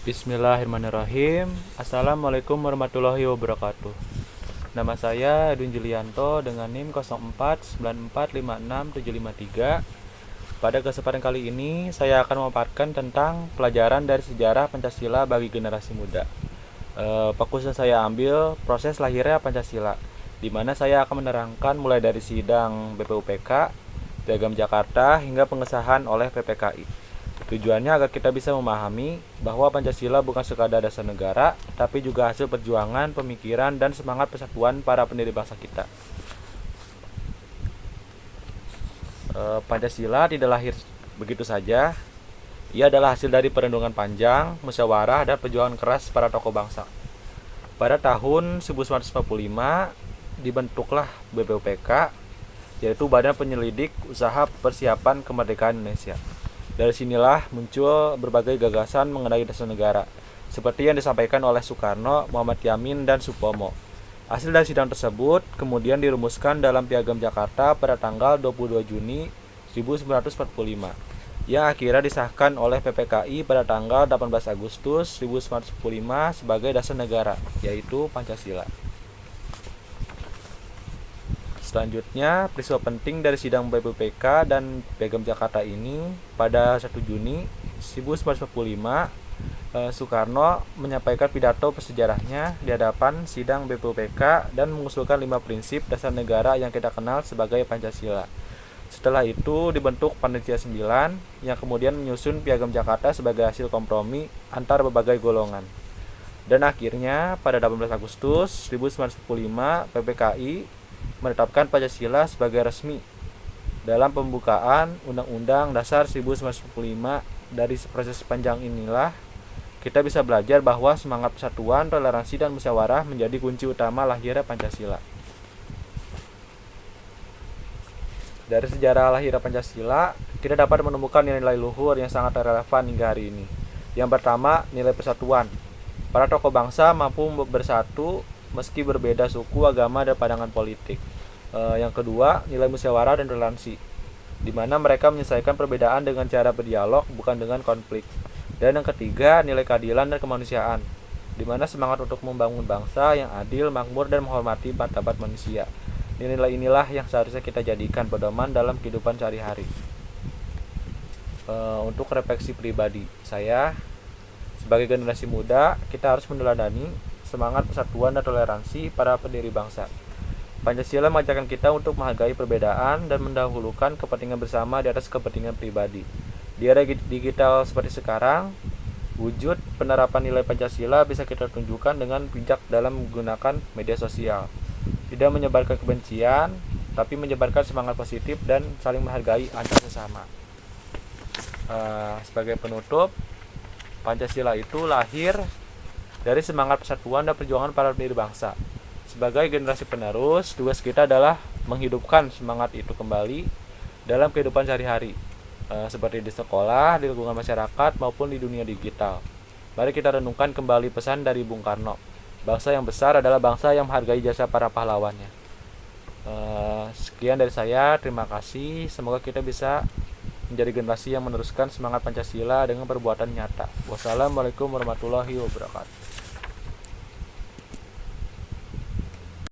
Bismillahirrahmanirrahim. Assalamualaikum warahmatullahi wabarakatuh. Nama saya Edwin Julianto dengan NIM 0494566753. Pada kesempatan kali ini saya akan memaparkan tentang pelajaran dari sejarah Pancasila bagi generasi muda. Fokus yang saya ambil proses lahirnya Pancasila, di mana saya akan menerangkan mulai dari sidang BPUPK, Piagam Jakarta hingga pengesahan oleh PPKI. Tujuannya agar kita bisa memahami bahwa Pancasila bukan sekadar dasar negara, tapi juga hasil perjuangan, pemikiran, dan semangat persatuan para pendiri bangsa kita. Pancasila tidak lahir begitu saja. Ia adalah hasil dari perenungan panjang, musyawarah, dan perjuangan keras para tokoh bangsa. Pada tahun 1945 dibentuklah BPUPK, yaitu Badan Penyelidik Usaha Persiapan Kemerdekaan Indonesia. Dari sinilah muncul berbagai gagasan mengenai dasar negara, seperti yang disampaikan oleh Soekarno, Muhammad Yamin, dan Supomo. Hasil dari sidang tersebut kemudian dirumuskan dalam Piagam Jakarta pada tanggal 22 Juni 1945, yang akhirnya disahkan oleh PPKI pada tanggal 18 Agustus 1945 sebagai dasar negara, yaitu Pancasila. Selanjutnya, peristiwa penting dari sidang BPUPK dan Piagam Jakarta ini pada 1 Juni 1945, Soekarno menyampaikan pidato bersejarahnya di hadapan sidang BPUPK dan mengusulkan 5 prinsip dasar negara yang kita kenal sebagai Pancasila. Setelah itu dibentuk Panitia 9 yang kemudian menyusun Piagam Jakarta sebagai hasil kompromi antar berbagai golongan. Dan akhirnya pada 18 Agustus 1945 PPKI menetapkan Pancasila sebagai resmi. Dalam pembukaan Undang-Undang Dasar 1945, dari proses panjang inilah kita bisa belajar bahwa semangat persatuan, toleransi, dan musyawarah menjadi kunci utama lahirnya Pancasila. Dari sejarah lahirnya Pancasila, kita dapat menemukan nilai luhur yang sangat relevan hingga hari ini. Yang pertama, nilai persatuan. Para tokoh bangsa mampu bersatu meski berbeda suku, agama, dan pandangan politik. Yang kedua, nilai musyawarah dan toleransi, di mana mereka menyelesaikan perbedaan dengan cara berdialog, bukan dengan konflik. Dan yang ketiga, nilai keadilan dan kemanusiaan, di mana semangat untuk membangun bangsa yang adil, makmur, dan menghormati martabat manusia. Nilai inilah yang seharusnya kita jadikan pedoman dalam kehidupan sehari-hari. Untuk refleksi pribadi saya, sebagai generasi muda, kita harus meneladani semangat persatuan dan toleransi para pendiri bangsa. Pancasila mengajarkan kita untuk menghargai perbedaan dan mendahulukan kepentingan bersama di atas kepentingan pribadi. Di era digital seperti sekarang, wujud penerapan nilai Pancasila bisa kita tunjukkan dengan bijak dalam menggunakan media sosial. Tidak menyebarkan kebencian, tapi menyebarkan semangat positif dan saling menghargai antar sesama. Sebagai penutup, Pancasila itu lahir dari semangat persatuan dan perjuangan para pendiri bangsa. Sebagai generasi penerus, tugas kita adalah menghidupkan semangat itu kembali dalam kehidupan sehari-hari, seperti di sekolah, di lingkungan masyarakat, maupun di dunia digital. Mari kita renungkan kembali pesan dari Bung Karno. Bangsa yang besar adalah bangsa yang menghargai jasa para pahlawannya. Sekian dari saya, terima kasih. Semoga kita bisa menjadi generasi yang meneruskan semangat Pancasila dengan perbuatan nyata. Wassalamualaikum warahmatullahi wabarakatuh.